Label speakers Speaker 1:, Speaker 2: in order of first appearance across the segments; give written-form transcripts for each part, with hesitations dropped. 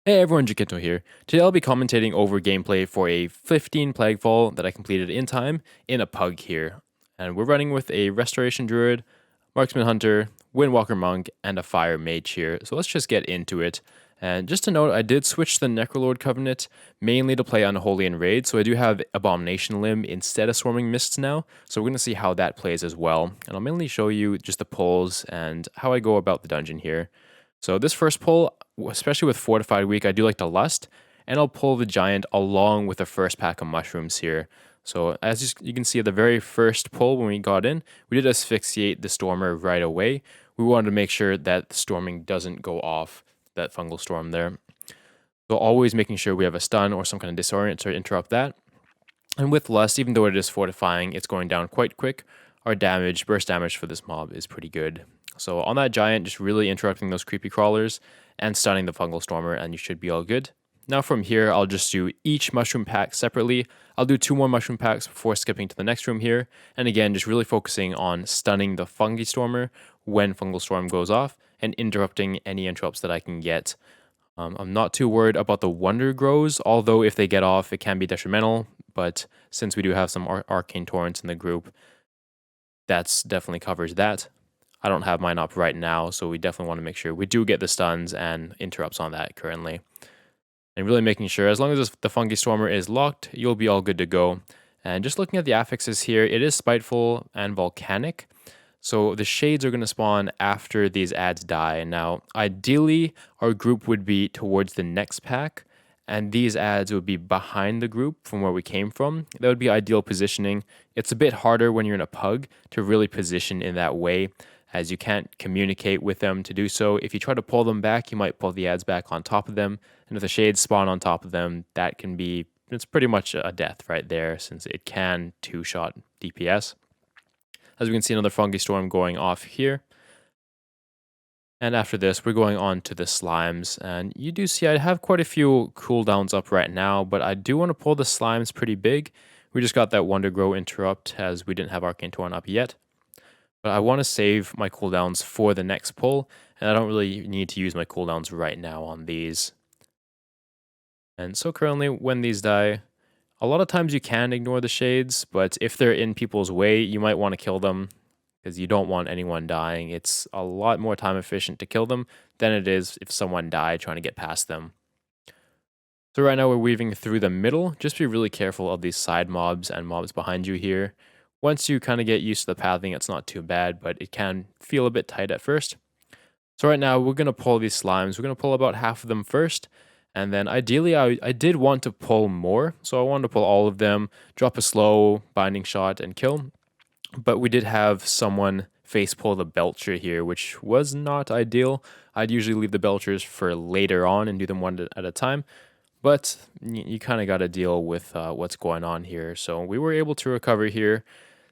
Speaker 1: Hey everyone, Jakinto here. Today I'll be commentating over gameplay for a 15 Plaguefall that I completed in time in a PUG here. And we're running with a Restoration Druid, Marksman Hunter, Windwalker Monk, and a Fire Mage here. So let's just get into it. And just to note, I did switch the Necrolord Covenant mainly to play Unholy and Raid, so I do have Abomination Limb instead of Swarming Mists now. So we're going to see how that plays as well. And I'll mainly show you just the pulls and how I go about the dungeon here. So this first pull, especially with Fortified week, I do like to Lust, and I'll pull the Giant along with the first pack of mushrooms here. So as you can see at the very first pull when we got in, we did asphyxiate the Stormer right away. We wanted to make sure that the storming doesn't go off, that fungal storm there. So always making sure we have a stun or some kind of disorient to interrupt that. And with Lust, even though it is fortifying, it's going down quite quick. Our damage, burst damage for this mob is pretty good. So on that Giant, just really interrupting those creepy crawlers and stunning the fungal stormer, and you should be all good. Now from here, I'll just do each mushroom pack separately. I'll do 2 more mushroom packs before skipping to the next room here. And again, just really focusing on stunning the fungi stormer when fungal storm goes off and interrupting any interrupts that I can get. I'm not too worried about the Wonder Grows, although if they get off, it can be detrimental. But since we do have some Arcane Torrents in the group, that's definitely covers that. I don't have mine up right now, so we definitely want to make sure we do get the stuns and interrupts on that currently. And really making sure, as long as the Fungi Stormer is locked, you'll be all good to go. And just looking at the affixes here, it is Spiteful and Volcanic. So the shades are going to spawn after these ads die. Now, ideally, our group would be towards the next pack, and these ads would be behind the group from where we came from. That would be ideal positioning. It's a bit harder when you're in a PUG to really position in that way, as you can't communicate with them to do so. If you try to pull them back, you might pull the ads back on top of them, and if the shades spawn on top of them, that can be, it's pretty much a death right there, since it can 2-shot DPS. As we can see, another Fungi Storm going off here. And after this, we're going on to the slimes. And you do see I have quite a few cooldowns up right now, but I do want to pull the slimes pretty big. We just got that Wonder Grow interrupt as we didn't have Arcane Torrent up yet. But I want to save my cooldowns for the next pull, and I don't really need to use my cooldowns right now on these. And so currently, when these die, a lot of times you can ignore the shades, but if they're in people's way, you might want to kill them because you don't want anyone dying. It's a lot more time efficient to kill them than it is if someone died trying to get past them. So right now we're weaving through the middle. Just be really careful of these side mobs and mobs behind you here. Once you kind of get used to the pathing, it's not too bad, but it can feel a bit tight at first. So right now we're going to pull these slimes. We're going to pull about half of them first. And then ideally, I did want to pull more. So I wanted to pull all of them, drop a slow binding shot, and kill. But we did have someone face pull the Belcher here, which was not ideal. I'd usually leave the Belchers for later on and do them one at a time. But you kind of got to deal with what's going on here. So we were able to recover here,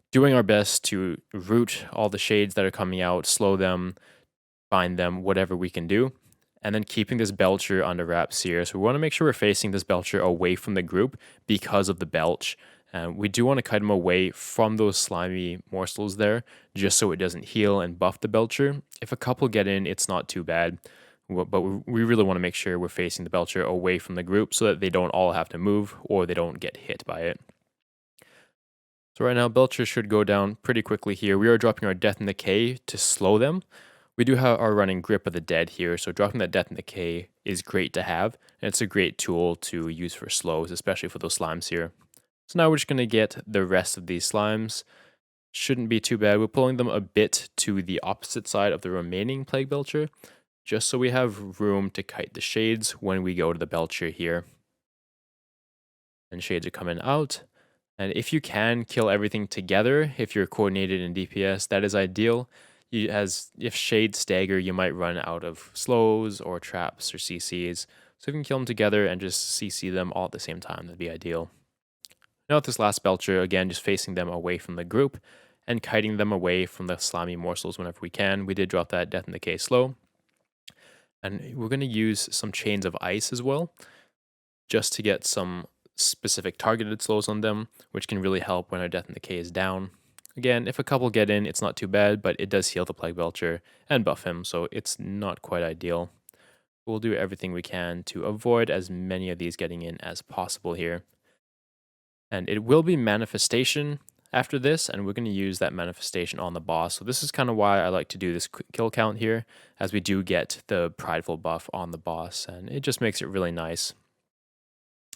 Speaker 1: doing our best to root all the shades that are coming out, slow them, find them, whatever we can do. And then keeping this Belcher under wraps here. So we want to make sure we're facing this Belcher away from the group because of the Belch. And we do want to kite him away from those slimy morsels there, just so it doesn't heal and buff the Belcher. If a couple get in, it's not too bad. But we really want to make sure we're facing the Belcher away from the group so that they don't all have to move or they don't get hit by it. So right now, Belcher should go down pretty quickly here. We are dropping our Death and Decay to slow them. We do have our running Grip of the Dead here, so dropping that Death and Decay is great to have, and it's a great tool to use for slows, especially for those slimes here. So now we're just going to get the rest of these slimes. Shouldn't be too bad. We're pulling them a bit to the opposite side of the remaining Plague Belcher, just so we have room to kite the shades when we go to the Belcher here. And shades are coming out. And if you can kill everything together, if you're coordinated in DPS, that is ideal. If shades stagger, you might run out of slows or traps or CCs. So if you can kill them together and just CC them all at the same time, that'd be ideal. Now with this last Belcher, again, just facing them away from the group and kiting them away from the slimy morsels whenever we can. We did drop that Death and Decay slow. And we're going to use some Chains of Ice as well, just to get some specific targeted slows on them, which can really help when our Death and Decay is down. Again, if a couple get in, it's not too bad, but it does heal the Plague Belcher and buff him, so it's not quite ideal. We'll do everything we can to avoid as many of these getting in as possible here. And it will be manifestation after this, and we're going to use that manifestation on the boss. So this is kind of why I like to do this quick kill count here, as we do get the prideful buff on the boss, and it just makes it really nice.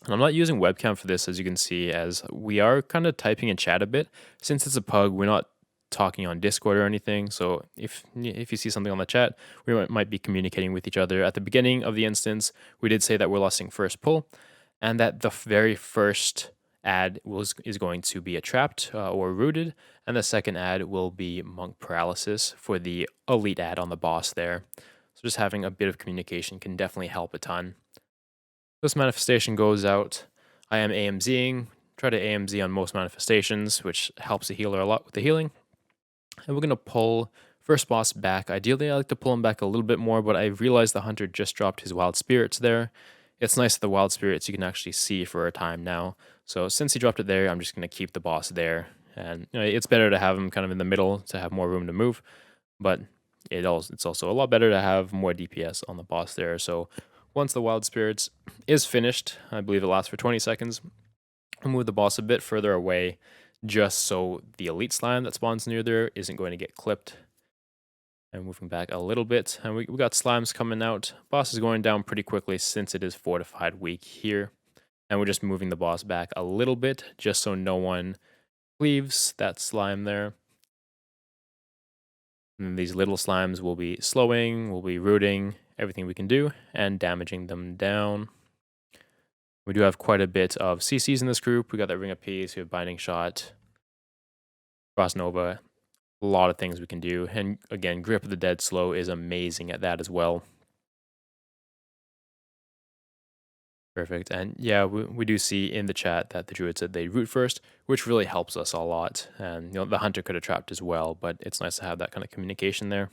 Speaker 1: And I'm not using webcam for this, as you can see, as we are kind of typing in chat a bit. Since it's a pug, we're not talking on Discord or anything. So if you see something on the chat, we might be communicating with each other. At the beginning of the instance, we did say that we're lusting first pull, and that the very first ad is going to be a trapped or rooted, and the second ad will be monk paralysis for the elite ad on the boss there. So just having a bit of communication can definitely help a ton. This manifestation goes out. I am AMZing. Try to AMZ on most manifestations, which helps the healer a lot with the healing. And we're going to pull first boss back. Ideally, I like to pull him back a little bit more, but I realized the hunter just dropped his wild spirits there. It's nice that the wild spirits you can actually see for a time now. So since he dropped it there, I'm just going to keep the boss there. And it's better to have him kind of in the middle to have more room to move. But it's also a lot better to have more DPS on the boss there. So once the wild spirits is finished, I believe it lasts for 20 seconds, I'll move the boss a bit further away just so the elite slime that spawns near there isn't going to get clipped. And moving back a little bit, and we got slimes coming out. Boss is going down pretty quickly since it is fortified week here. And we're just moving the boss back a little bit just so no one leaves that slime there. And these little slimes will be slowing, will be rooting, everything we can do, and damaging them down. We do have quite a bit of CCs in this group. We got that Ring of Peace, we have Binding Shot, Frost Nova, a lot of things we can do. And again, Grip of the Dead slow is amazing at that as well. Perfect. And yeah, we do see in the chat that the druid said they root first, which really helps us a lot. And the hunter could have trapped as well, but it's nice to have that kind of communication there.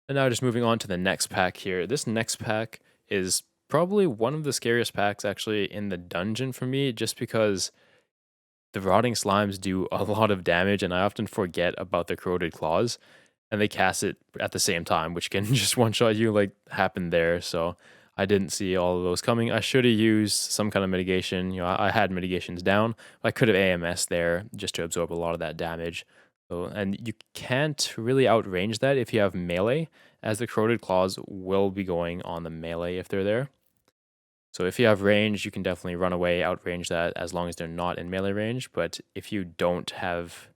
Speaker 1: And now just moving on to the next pack here. This next pack is probably one of the scariest packs actually in the dungeon for me, just because the rotting slimes do a lot of damage, and I often forget about the corroded claws, and they cast it at the same time, which can just one-shot you like happened there. So I didn't see all of those coming. I should have used some kind of mitigation. I had mitigations down. I could have AMS there just to absorb a lot of that damage. So, and you can't really outrange that if you have melee, as the corroded claws will be going on the melee if they're there. So if you have range, you can definitely run away, outrange that as long as they're not in melee range. But if you don't have,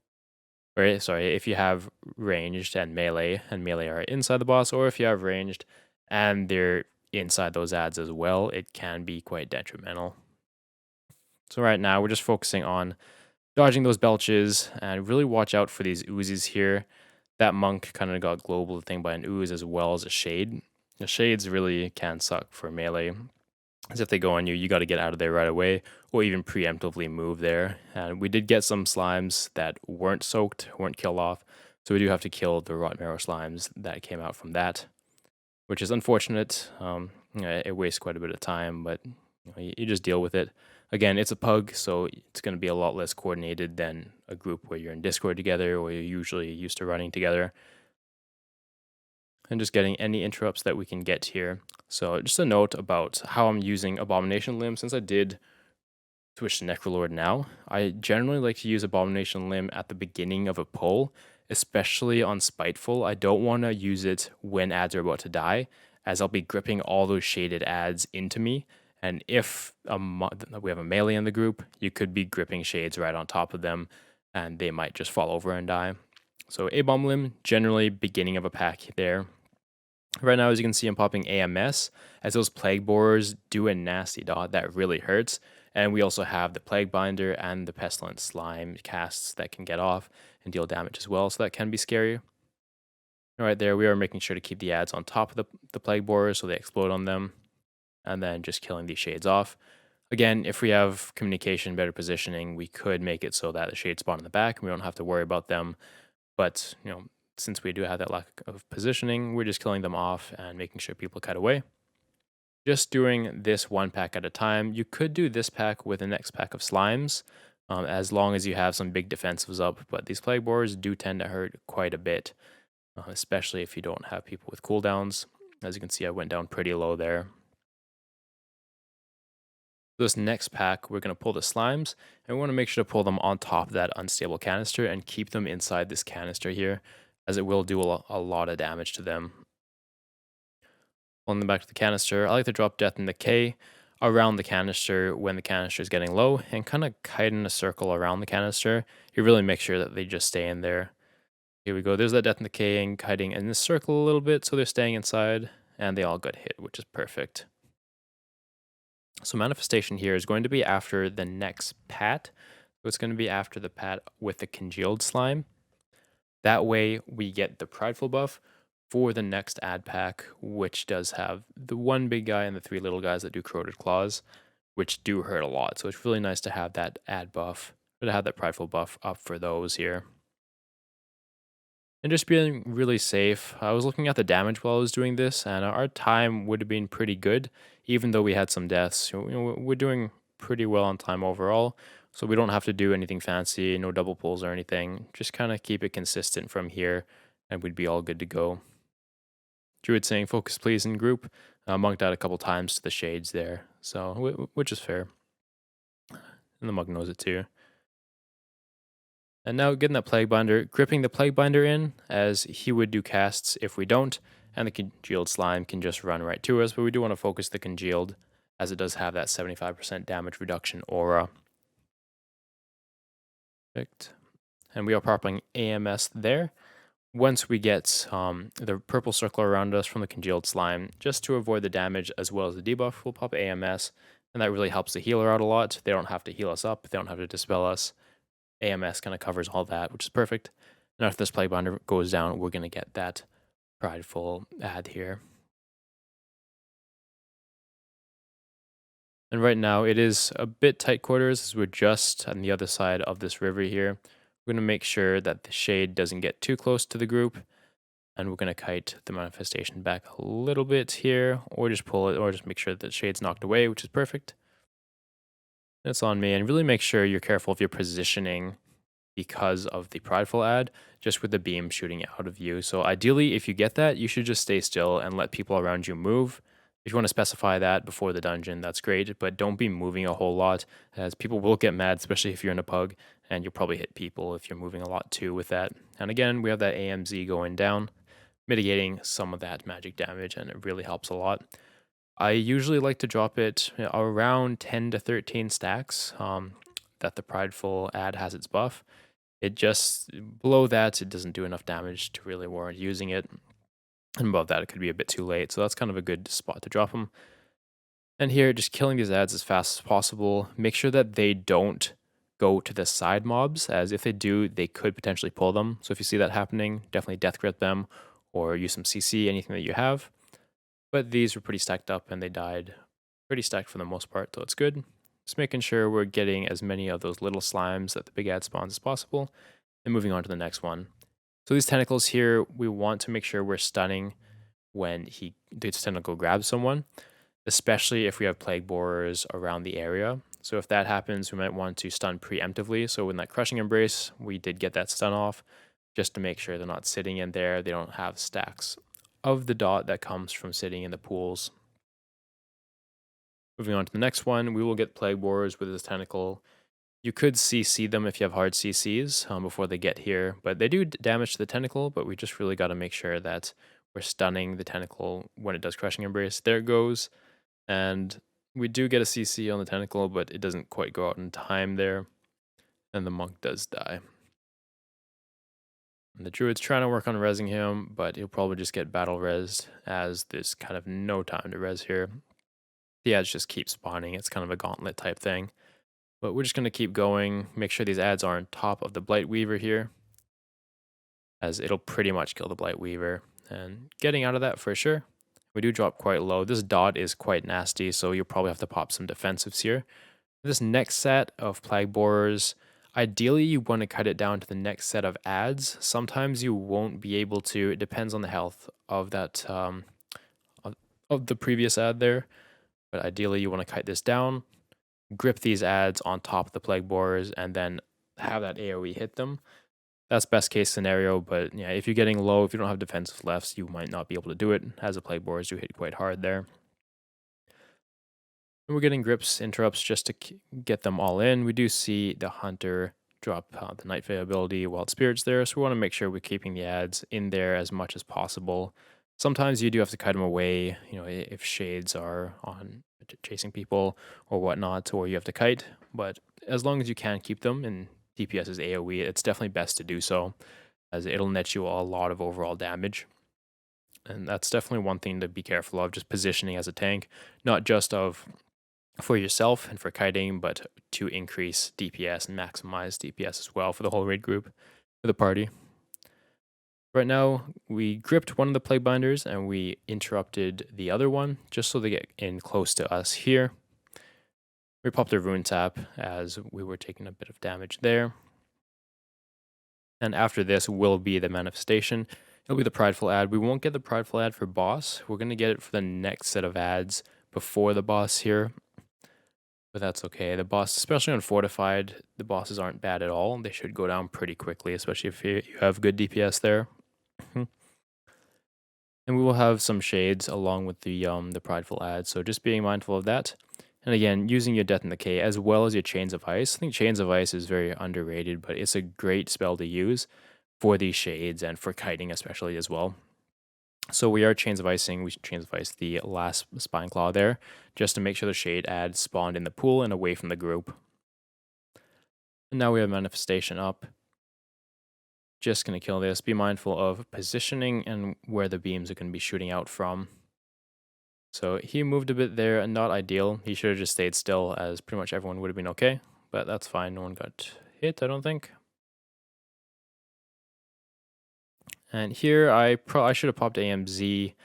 Speaker 1: if you have ranged and melee are inside the boss, or if you have ranged and they're inside those ads as well, it can be quite detrimental. So right now we're just focusing on dodging those belches and really watch out for these oozes here. That monk kind of got global thing by an ooze as well as a shade. The shades really can suck for melee, as if they go on you, you got to get out of there right away, or even preemptively move there. And we did get some slimes that weren't soaked, weren't killed off, so we do have to kill the rot marrow slimes that came out from that, which is unfortunate. It wastes quite a bit of time, but you just deal with it. Again, it's a pug, so it's going to be a lot less coordinated than a group where you're in Discord together, or you're usually used to running together. And just getting any interrupts that we can get here. So just a note about how I'm using Abomination Limb. Since I did switch to Necrolord now, I generally like to use Abomination Limb at the beginning of a pull, especially on Spiteful. I don't want to use it when ads are about to die, as I'll be gripping all those shaded ads into me. And if we have a melee in the group, you could be gripping shades right on top of them, and they might just fall over and die. So A-Bomb Limb, generally beginning of a pack there. Right now, as you can see, I'm popping AMS, as those Plague Borers do a nasty dot that really hurts. And we also have the Plague Binder and the Pestilent Slime casts that can get off and deal damage as well, so that can be scary. Right there, we are making sure to keep the ads on top of the Plague Borers so they explode on them, and then just killing these shades off. Again, if we have communication, better positioning, we could make it so that the shades spawn in the back and we don't have to worry about them. But, since we do have that lack of positioning, we're just killing them off and making sure people cut away. Just doing this one pack at a time. You could do this pack with the next pack of slimes, as long as you have some big defensives up, but these Plague Borers do tend to hurt quite a bit, especially if you don't have people with cooldowns. As you can see, I went down pretty low there. This next pack, we're going to pull the slimes, and we want to make sure to pull them on top of that unstable canister and keep them inside this canister here, as it will do a lot of damage to them. Pulling them back to the canister, I like to drop Death and Decay around the canister when the canister is getting low, and kind of kite in a circle around the canister. You really make sure that they just stay in there. Here we go, there's that Death and Decay and kiting in this circle a little bit, so they're staying inside, and they all got hit, which is perfect. So manifestation here is going to be after the next pat. So it's going to be after the pat with the congealed slime. That way we get the prideful buff for the next ad pack, which does have the one big guy and the three little guys that do corroded claws, which do hurt a lot. So it's really nice to have that ad buff, or to have that prideful buff up for those here. And just being really safe, I was looking at the damage while I was doing this, and our time would have been pretty good, even though we had some deaths. We're doing pretty well on time overall, so we don't have to do anything fancy, no double pulls or anything. Just kind of keep it consistent from here, and we'd be all good to go. Druid saying, focus please in group. Monk died a couple times to the shades there, so which is fair. And the monk knows it too. And now getting that Plague Binder, gripping the Plague Binder in, as he would do casts if we don't, and the Congealed Slime can just run right to us, but we do want to focus the Congealed, as it does have that 75% damage reduction aura. Perfect. And we are popping AMS there. Once we get the purple circle around us from the Congealed Slime, just to avoid the damage as well as the debuff, we'll pop AMS, and that really helps the healer out a lot. They don't have to heal us up, they don't have to dispel us. AMS kind of covers all that, which is perfect. And after this Plague Binder goes down, we're going to get that prideful ad here. And right now, it is a bit tight quarters as we're just on the other side of this river here. We're going to make sure that the shade doesn't get too close to the group. And we're going to kite the manifestation back a little bit here, or just pull it, or just make sure that the shade's knocked away, which is perfect. That's on me, and really make sure you're careful if you're positioning because of the prideful ad, just with the beam shooting out of you. So ideally, if you get that, you should just stay still and let people around you move. If you want to specify that before the dungeon, that's great, but don't be moving a whole lot, as people will get mad, especially if you're in a pug, and you'll probably hit people if you're moving a lot too with that. And again, we have that AMZ going down, mitigating some of that magic damage, and it really helps a lot. I usually like to drop it around 10 to 13 stacks that the prideful ad has its buff. It just, below that, it doesn't do enough damage to really warrant using it. And above that, it could be a bit too late. So that's kind of a good spot to drop them. And here, just killing these ads as fast as possible. Make sure that they don't go to the side mobs, as if they do, they could potentially pull them. So if you see that happening, definitely death grip them or use some CC, anything that you have. But these were pretty stacked up and they died pretty stacked for the most part, so it's good. Just making sure we're getting as many of those little slimes that the big ad spawns as possible, and moving on to the next one. So these tentacles here, we want to make sure we're stunning when this tentacle grabs someone, especially if we have plague borers around the area. So if that happens, we might want to stun preemptively. So in that crushing embrace, we did get that stun off, just to make sure they're not sitting in there, they don't have stacks of the dot that comes from sitting in the pools. Moving on to the next one, we will get plague borers with this tentacle. You could CC them if you have hard CCs before they get here, but they do damage to the tentacle, but we just really got to make sure that we're stunning the tentacle when it does crushing embrace. There it goes. And we do get a CC on the tentacle, but it doesn't quite go out in time there. And the monk does die. And the druid's trying to work on rezzing him, but he'll probably just get battle rezzed, as there's kind of no time to res here. The ads just keep spawning. It's kind of a gauntlet type thing. But we're just going to keep going. Make sure these ads are on top of the Blight Weaver here, as it'll pretty much kill the Blight Weaver. And getting out of that for sure. We do drop quite low. This dot is quite nasty, so you'll probably have to pop some defensives here. This next set of Plague Borers, ideally you want to cut it down to the next set of ads. Sometimes you won't be able to. It depends on the health of that of the previous ad there. But ideally you want to cut this down, grip these ads on top of the Plague Borers, and then have that AoE hit them. That's best case scenario, but yeah, if you're getting low, if you don't have defensive lefts, you might not be able to do it. As a plague boars, you hit quite hard there. And we're getting grips, interrupts just to get them all in. We do see the hunter drop the Night Fae ability, Wild Spirits there, so we want to make sure we're keeping the ads in there as much as possible. Sometimes you do have to kite them away, if shades are on chasing people or whatnot, or you have to kite, but as long as you can keep them in DPS's AoE, it's definitely best to do so, as it'll net you a lot of overall damage. And that's definitely one thing to be careful of, just positioning as a tank, not just for yourself and for kiting, but to increase DPS and maximize DPS as well for the whole raid group, for the party. Right now, we gripped one of the plague binders and we interrupted the other one just so they get in close to us here. We popped a rune tap as we were taking a bit of damage there. And after this will be the manifestation. It'll be the prideful ad. We won't get the prideful ad for boss. We're going to get it for the next set of ads before the boss here. But that's okay. The boss, especially on Fortified, the bosses aren't bad at all. They should go down pretty quickly, especially if you have good DPS there. And we will have some shades along with the prideful ad, so just being mindful of that. And again, using your Death and Decay as well as your Chains of Ice. I think Chains of Ice is very underrated, but it's a great spell to use for these shades and for kiting especially as well. So we are Chains of Icing. We should Chains of Ice the last Spine Claw there, just to make sure the shade ad spawned in the pool and away from the group. And now we have Manifestation up. Just going to kill this. Be mindful of positioning and where the beams are going to be shooting out from. So he moved a bit there, and not ideal. He should have just stayed still, as pretty much everyone would have been okay. But that's fine. No one got hit, I don't think. And here, I should have popped AMZ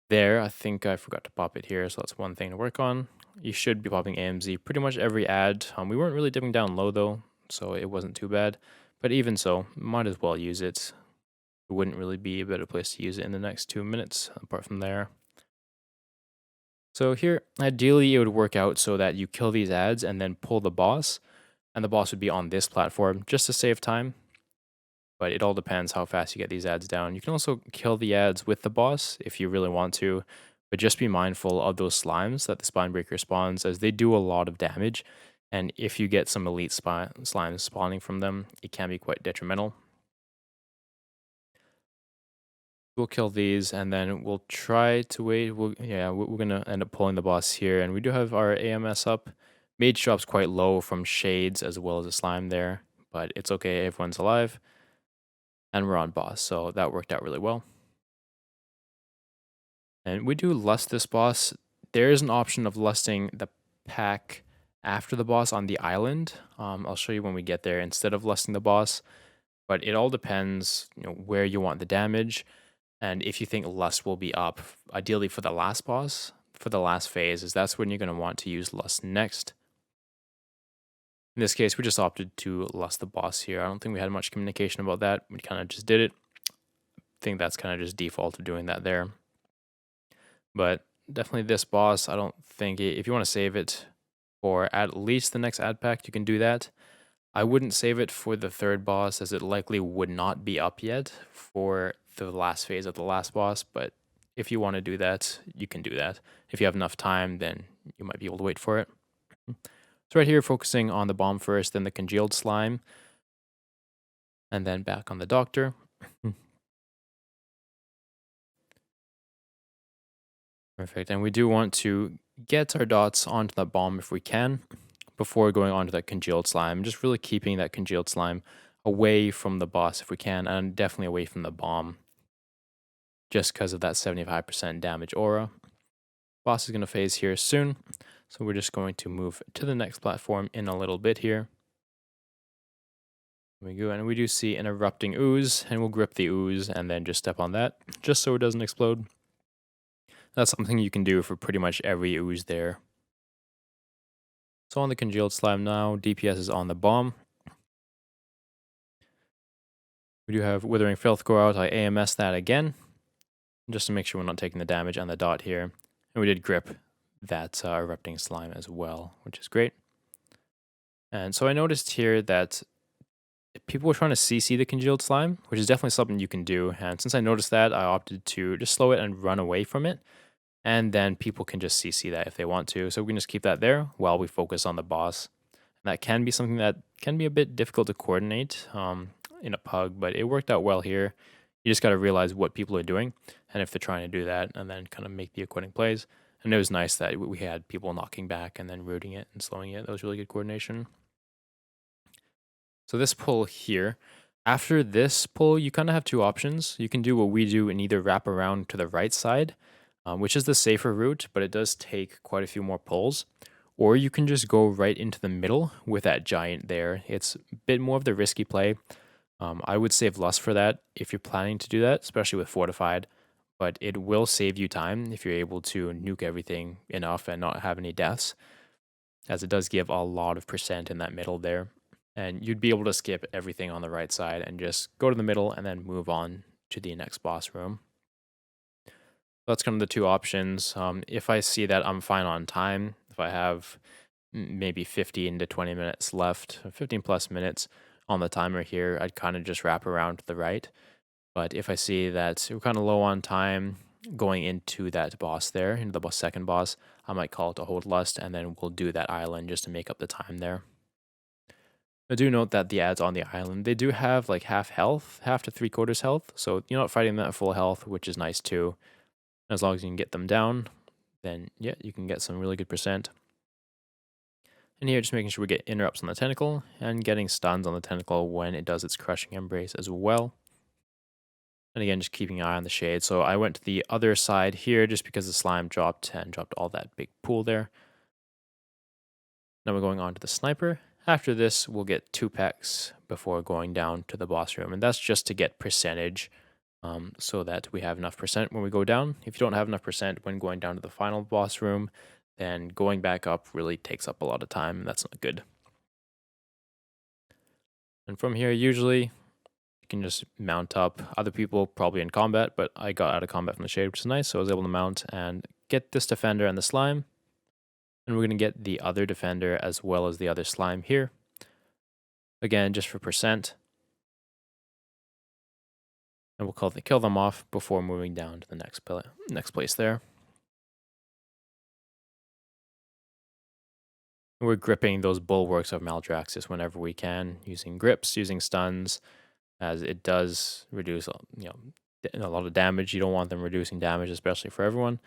Speaker 1: there. I think I forgot to pop it here, so that's one thing to work on. You should be popping AMZ pretty much every ad. We weren't really dipping down low, though, so it wasn't too bad. But even so, might as well use it. It wouldn't really be a better place to use it in the next 2 minutes, apart from there. So here, ideally, it would work out so that you kill these ads and then pull the boss, and the boss would be on this platform just to save time. But it all depends how fast you get these ads down. You can also kill the ads with the boss if you really want to, but just be mindful of those slimes that the Spinebreaker spawns, as they do a lot of damage. And if you get some elite slimes spawning from them, it can be quite detrimental. We'll kill these, and then we'll try to wait. We're going to end up pulling the boss here, and we do have our AMS up. Mage drop's quite low from shades as well as a slime there, but it's okay, everyone's alive. And we're on boss, so that worked out really well. And we do lust this boss. There is an option of lusting the pack after the boss on the island. I'll show you when we get there instead of lusting the boss, but it all depends, where you want the damage. And if you think lust will be up, ideally for the last boss, for the last phase, is that's when you're going to want to use lust next. In this case, we just opted to lust the boss here. I don't think we had much communication about that. We kind of just did it. I think that's kind of just default to doing that there. But definitely this boss, I don't think, if you want to save it for at least the next ad pack, you can do that. I wouldn't save it for the third boss, as it likely would not be up yet for the last phase of the last boss, but if you want to do that, you can do that. If you have enough time, then you might be able to wait for it. So right here, focusing on the bomb first, then the congealed slime, and then back on the doctor. Perfect, and we do want to get our dots onto that bomb if we can, before going on to that congealed slime. Just really keeping that congealed slime away from the boss if we can, and definitely away from the bomb, just because of that 75% damage aura. Boss is going to phase here soon, so we're just going to move to the next platform in a little bit here. There we go, and we do see an erupting ooze, and we'll grip the ooze and then just step on that, just so it doesn't explode. That's something you can do for pretty much every ooze there. So on the congealed slime now, DPS is on the bomb. We do have Withering Filth go out. I AMS that again, just to make sure we're not taking the damage on the dot here. And we did grip that erupting slime as well, which is great. And so I noticed here that people were trying to CC the congealed slime, which is definitely something you can do. And since I noticed that, I opted to just slow it and run away from it. And then people can just CC that if they want to. So we can just keep that there while we focus on the boss. That can be something that can be a bit difficult to coordinate in a pug, but it worked out well here. You just got to realize what people are doing and if they're trying to do that, and then kind of make the according plays. And it was nice that we had people knocking back and then rooting it and slowing it. That was really good coordination. So this pull here, after this pull, you kind of have two options. You can do what we do and either wrap around to the right side, which is the safer route, but it does take quite a few more pulls. Or you can just go right into the middle with that giant there. It's a bit more of the risky play. I would save lust for that if you're planning to do that, especially with Fortified. But it will save you time if you're able to nuke everything enough and not have any deaths, as it does give a lot of percent in that middle there. And you'd be able to skip everything on the right side and just go to the middle and then move on to the next boss room. That's kind of the two options. If I see that I'm fine on time, if I have maybe 15 to 20 minutes left, 15 plus minutes on the timer here, I'd kind of just wrap around to the right. But if I see that we're kind of low on time going into that boss there, into the second boss, I might call it to hold lust, and then we'll do that island just to make up the time there. I do note that the ads on the island, they do have like half health, half to 3/4 health. So you're not fighting them at full health, which is nice too. As long as you can get them down, then yeah, you can get some really good percent. And here, just making sure we get interrupts on the tentacle and getting stuns on the tentacle when it does its crushing embrace as well. And again, just keeping an eye on the shade. So I went to the other side here just because the slime dropped and dropped all that big pool there. Now we're going on to the sniper. After this, we'll get 2 packs before going down to the boss room. And that's just to get percentage so that we have enough percent when we go down. If you don't have enough percent when going down to the final boss room, then going back up really takes up a lot of time. And that's not good. And from here, usually you can just mount up. Other people probably in combat, but I got out of combat from the shade, which is nice. So I was able to mount and get this defender and the slime. And we're going to get the other defender as well as the other slime here. Again, just for percent. And we'll kill them off before moving down to the next place there. We're gripping those bulwarks of Maldraxxus whenever we can, using grips, using stuns, as it does reduce a lot of damage. You don't want them reducing damage, especially for everyone.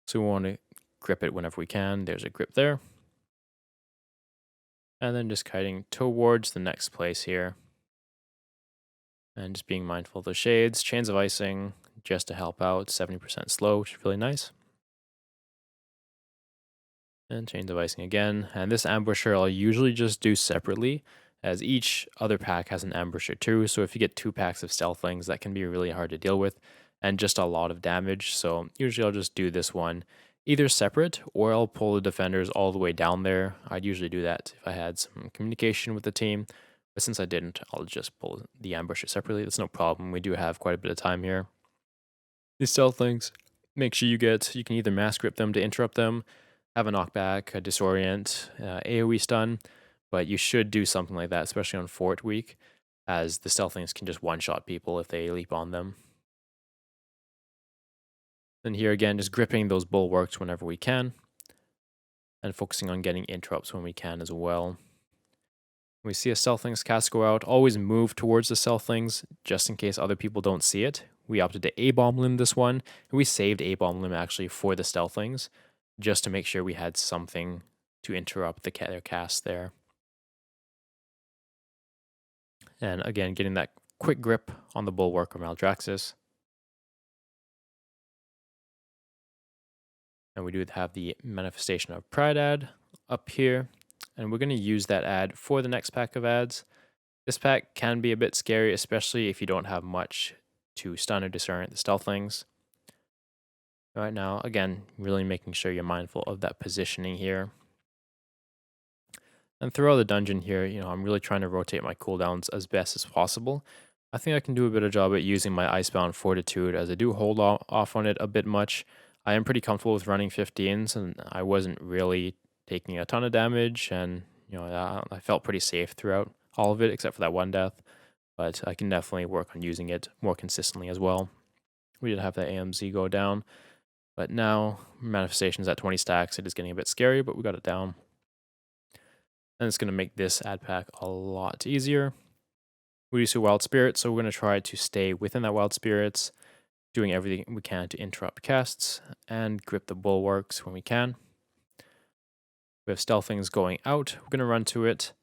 Speaker 1: So we want to grip it whenever we can. There's a grip there. And then just kiting towards the next place here. And just being mindful of the shades. Chains of icing, just to help out. 70% slow, which is really nice. And chains of icing again. And this ambusher I'll usually just do separately, as each other pack has an ambusher too. So if you get 2 packs of stealthlings, that can be really hard to deal with. And just a lot of damage. So usually I'll just do this one either separate, or I'll pull the defenders all the way down there. I'd usually do that if I had some communication with the team. But since I didn't, I'll just pull the ambusher separately. That's no problem. We do have quite a bit of time here. These stealthlings, make sure you can either mass grip them to interrupt them, have a knockback, a disorient, AoE stun, but you should do something like that, especially on Fort Week, as the stealthlings can just one-shot people if they leap on them. And here again, just gripping those bulwarks whenever we can, and focusing on getting interrupts when we can as well. When we see a stealthlings cast go out, always move towards the stealthlings just in case other people don't see it. We opted to A-bomb limb this one, and we saved A-bomb limb actually for the stealthlings, just to make sure we had something to interrupt their cast there. And again, getting that quick grip on the bulwark of Maldraxxus. And we do have the Manifestation of Pride ad up here. And we're going to use that ad for the next pack of ads. This pack can be a bit scary, especially if you don't have much to stun or disorient the stealthlings. Right now, again, really making sure you're mindful of that positioning here. And throughout the dungeon here, I'm really trying to rotate my cooldowns as best as possible. I think I can do a better job at using my Icebound Fortitude, as I do hold off on it a bit much. I am pretty comfortable with running 15s, and I wasn't really taking a ton of damage, and I felt pretty safe throughout all of it, except for that one death. but I can definitely work on using it more consistently as well. We did have that AMZ go down, but now manifestation's at 20 stacks. It is getting a bit scary, but we got it down. And it's going to make this ad pack a lot easier. We do see Wild Spirits, so we're going to try to stay within that Wild Spirits, doing everything we can to interrupt casts and grip the bulwarks when we can. We have Stealthings going out. We're going to run to it,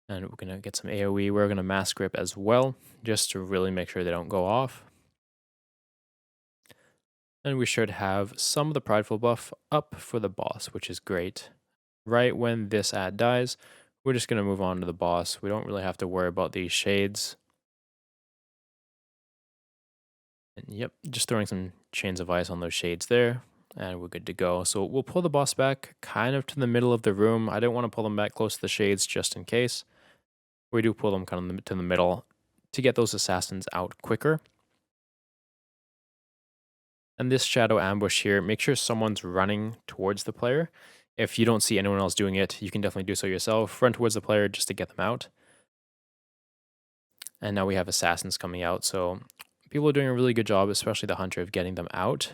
Speaker 1: and we're going to get some AoE. We're going to Mass Grip as well, just to really make sure they don't go off. And we should have some of the Prideful buff up for the boss, which is great. Right when this ad dies, we're just going to move on to the boss. We don't really have to worry about these shades. And yep, just throwing some chains of ice on those shades there, and we're good to go. So we'll pull the boss back kind of to the middle of the room. I don't want to pull them back close to the shades just in case. We do pull them kind of to the middle to get those assassins out quicker. And this shadow ambush here, make sure someone's running towards the player. If you don't see anyone else doing it, you can definitely do so yourself. Run towards the player just to get them out. And now we have assassins coming out, so people are doing a really good job, especially the hunter, of getting them out.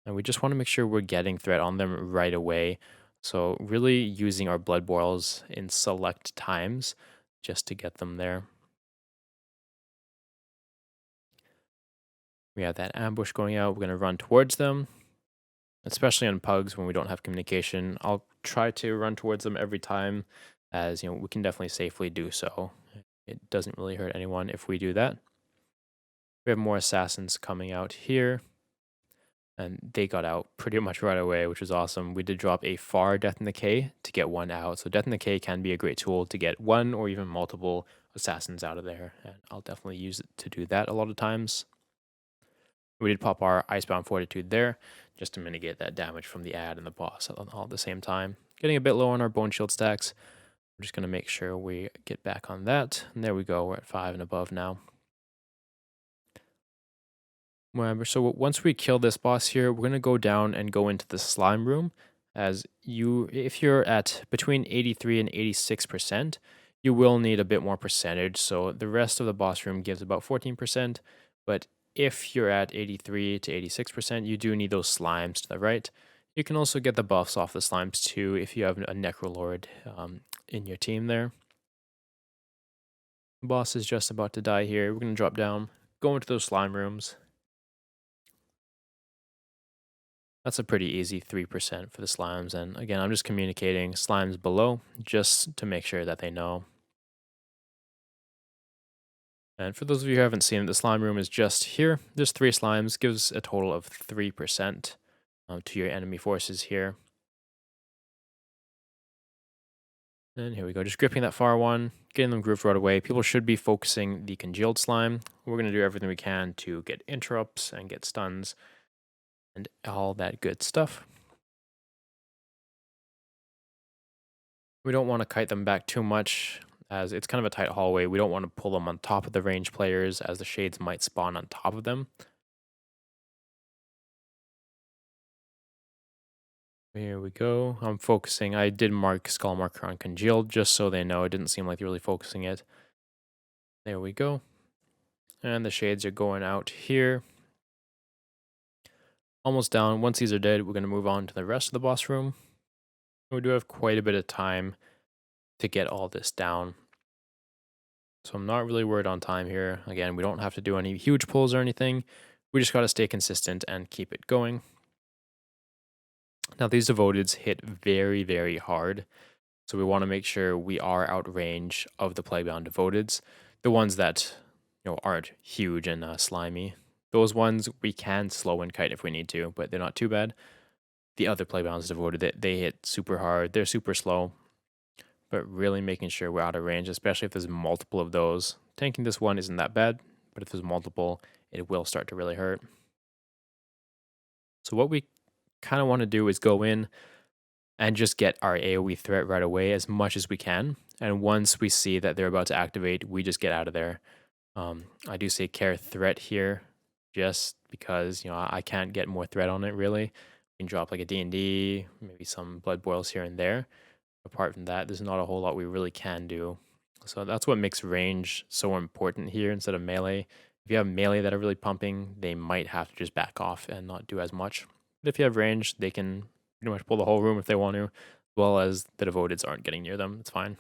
Speaker 1: And we just want to make sure we're getting threat on them right away. So really using our blood boils in select times just to get them there. We have that ambush going out. We're going to run towards them, especially on pugs when we don't have communication. I'll try to run towards them every time, as we can definitely safely do so. It doesn't really hurt anyone if we do that. We have more assassins coming out here, and they got out pretty much right away, which was awesome. We did drop a far Death and Decay to get one out. So Death and Decay can be a great tool to get one or even multiple assassins out of there, and I'll definitely use it to do that a lot of times. We did pop our Icebound Fortitude there, just to mitigate that damage from the ad and the boss all at the same time. Getting a bit low on our Bone Shield stacks. We're just going to make sure we get back on that. And there we go, we're at 5 and above now. Remember, so once we kill this boss here, we're going to go down and go into the slime room. If you're at between 83 and 86%, you will need a bit more percentage. So the rest of the boss room gives about 14%, but if you're at 83 to 86%, you do need those slimes to the right. You can also get the buffs off the slimes too if you have a Necrolord in your team there. The boss is just about to die here. We're going to drop down, go into those slime rooms. That's a pretty easy 3% for the slimes. And again, I'm just communicating slimes below just to make sure that they know. And for those of you who haven't seen it, the slime room is just here. There's 3 slimes, gives a total of 3% to your enemy forces here. And here we go, just gripping that far one, getting them grooved right away. People should be focusing the congealed slime. We're going to do everything we can to get interrupts and get stuns and all that good stuff. We don't want to kite them back too much, as it's kind of a tight hallway. We don't want to pull them on top of the range players, as the shades might spawn on top of them. Here we go. I'm focusing. I did mark skull marker on congealed just so they know. It didn't seem like they're really focusing it. There we go. And the shades are going out here. Almost down. Once these are dead, we're going to move on to the rest of the boss room. We do have quite a bit of time to get all this down. So I'm not really worried on time here. Again, we don't have to do any huge pulls or anything. We just got to stay consistent and keep it going. Now these devoteds hit very, very hard. So we want to make sure we are out range of the Plaguebound devoteds. The ones that aren't huge and slimy. Those ones we can slow and kite if we need to, but they're not too bad. The other Plaguebounds devoted, they hit super hard. They're super slow. But really making sure we're out of range, especially if there's multiple of those. Tanking this one isn't that bad, but if there's multiple, it will start to really hurt. So what we kind of want to do is go in and just get our AoE threat right away as much as we can. And once we see that they're about to activate, we just get out of there. I do say care threat here just because, I can't get more threat on it really. We can drop like a D&D, maybe some blood boils here and there. Apart from that, there's not a whole lot we really can do. So that's what makes range so important here instead of melee. If you have melee that are really pumping, they might have to just back off and not do as much. But if you have range, they can pretty much pull the whole room if they want to, as well as the devoteds aren't getting near them. It's fine.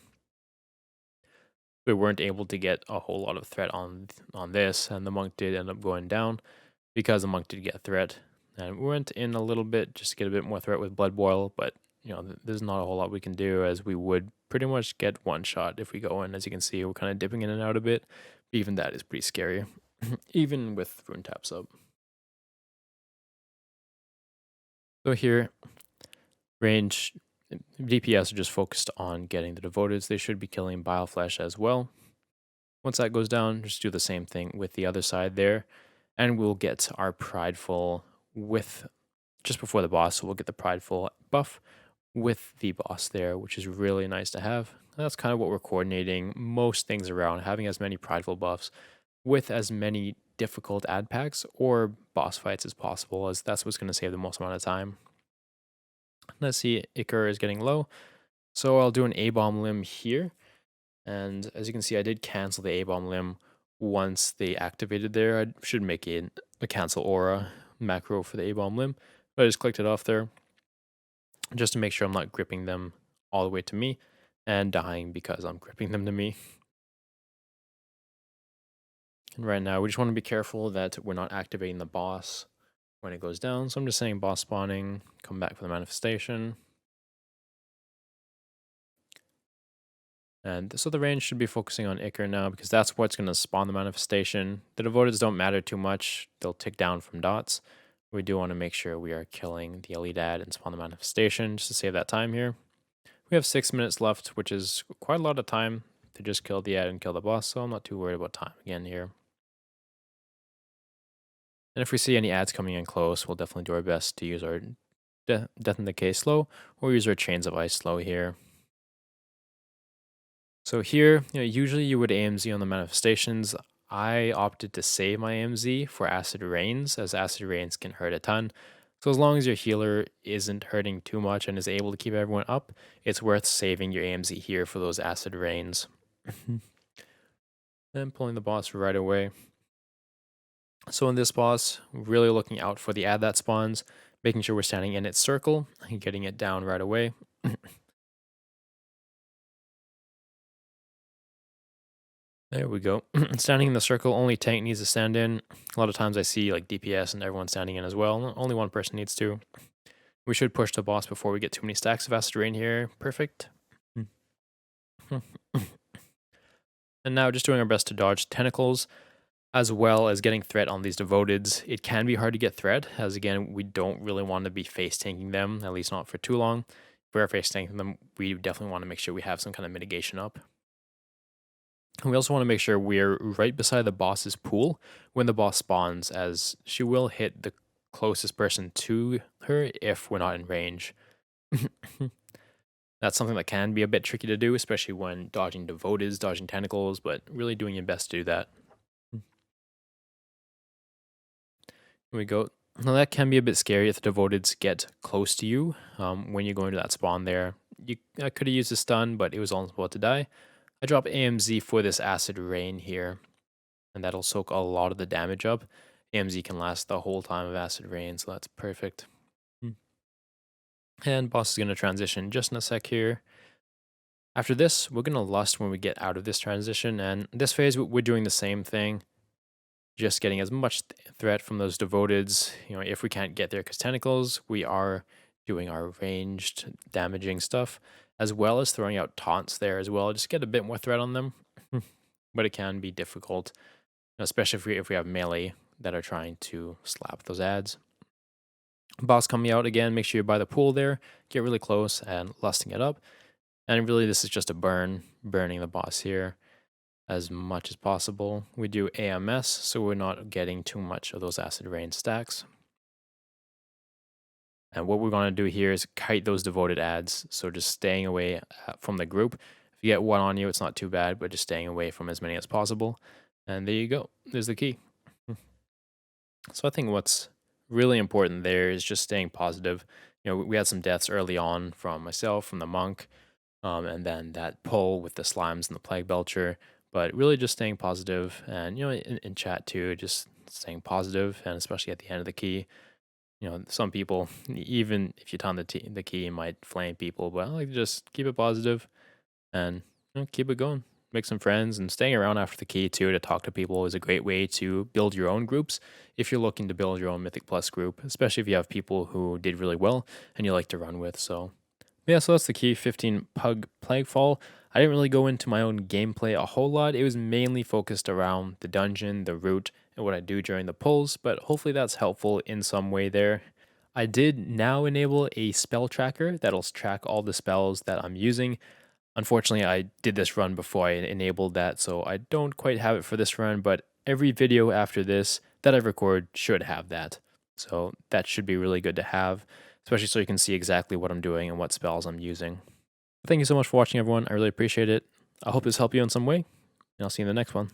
Speaker 1: We weren't able to get a whole lot of threat on this, and the monk did end up going down because the monk did get a threat. And we went in a little bit just to get a bit more threat with blood boil, but there's not a whole lot we can do, as we would pretty much get one shot if we go in. As you can see, we're kind of dipping in and out a bit. But even that is pretty scary, even with rune taps up. So here, range DPS are just focused on getting the devoteds. They should be killing bile flesh as well. Once that goes down, just do the same thing with the other side there, and we'll get our prideful with just before the boss. So we'll get the prideful buff with the boss there, which is really nice to have. And that's kind of what we're coordinating most things around, having as many prideful buffs with as many difficult ad packs or boss fights as possible, as that's what's going to save the most amount of time. Let's see, Icar is getting low, so I'll do an A-bomb limb here. And as you can see, I did cancel the A-bomb limb once they activated there. I should make a cancel aura macro for the A-bomb limb, but I just clicked it off there just to make sure I'm not gripping them all the way to me and dying because I'm gripping them to me. And right now, we just want to be careful that we're not activating the boss when it goes down. So I'm just saying boss spawning, come back for the manifestation. And so the range should be focusing on Icar now because that's what's going to spawn the manifestation. The devoteds don't matter too much. They'll tick down from dots. We do want to make sure we are killing the elite ad and spawn the manifestation just to save that time here. We have 6 minutes left, which is quite a lot of time to just kill the ad and kill the boss, so I'm not too worried about time again here. And if we see any ads coming in close, we'll definitely do our best to use our Death and Decay slow or use our Chains of Ice slow here. So here, usually you would AMZ on the manifestations. I opted to save my AMZ for Acid Rains, as Acid Rains can hurt a ton. So as long as your healer isn't hurting too much and is able to keep everyone up, it's worth saving your AMZ here for those Acid Rains. And pulling the boss right away. So in this boss, really looking out for the ad that spawns, making sure we're standing in its circle and getting it down right away. There we go. Standing in the circle, only tank needs to stand in. A lot of times I see like DPS and everyone standing in as well. Only one person needs to. We should push the boss before we get too many stacks of Acid Rain here. Perfect. And now just doing our best to dodge tentacles, as well as getting threat on these devoteds. It can be hard to get threat, as again, we don't really want to be face tanking them, at least not for too long. If we are face tanking them, we definitely want to make sure we have some kind of mitigation up. We also want to make sure we're right beside the boss's pool when the boss spawns, as she will hit the closest person to her if we're not in range. That's something that can be a bit tricky to do, especially when dodging devoteds, dodging tentacles, but really doing your best to do that. Here we go. Now that can be a bit scary if the devoteds get close to you when you go into that spawn there. I could have used a stun, but it was almost about to die. I drop AMZ for this Acid Rain here, and that'll soak a lot of the damage up. AMZ can last the whole time of Acid Rain, so that's perfect. And boss is going to transition just in a sec here. After this, we're going to lust when we get out of this transition, and this phase we're doing the same thing. Just getting as much threat from those devoteds. If we can't get there because tentacles, we are doing our ranged damaging stuff, as well as throwing out taunts there as well. Just get a bit more threat on them, but it can be difficult, especially if we have melee that are trying to slap those ads. Boss coming out again, make sure you're by the pool there, get really close and lusting it up. And really this is just a burning the boss here as much as possible. We do AMS, so we're not getting too much of those Acid Rain stacks. And what we're going to do here is kite those devoted ads, so just staying away from the group. If you get one on you, it's not too bad, but just staying away from as many as possible. And there you go. There's the key. So I think what's really important there is just staying positive. We had some deaths early on from myself, from the monk. and then that pull with the slimes and the plague belcher. But really just staying positive and, in chat too, just staying positive, and especially at the end of the key. Some people, even if you time the key, might flame people, but I like to just keep it positive and keep it going. Make some friends, and staying around after the key too to talk to people is a great way to build your own groups if you're looking to build your own Mythic Plus group, especially if you have people who did really well and you like to run with. So yeah, so that's the key 15 Pug Plaguefall. I didn't really go into my own gameplay a whole lot. It was mainly focused around the dungeon, the route, and what I do during the pulls, but hopefully that's helpful in some way there. I did now enable a spell tracker that'll track all the spells that I'm using. Unfortunately, I did this run before I enabled that, so I don't quite have it for this run, but every video after this that I record should have that. So that should be really good to have, especially so you can see exactly what I'm doing and what spells I'm using. Thank you so much for watching, everyone. I really appreciate it. I hope this helped you in some way, and I'll see you in the next one.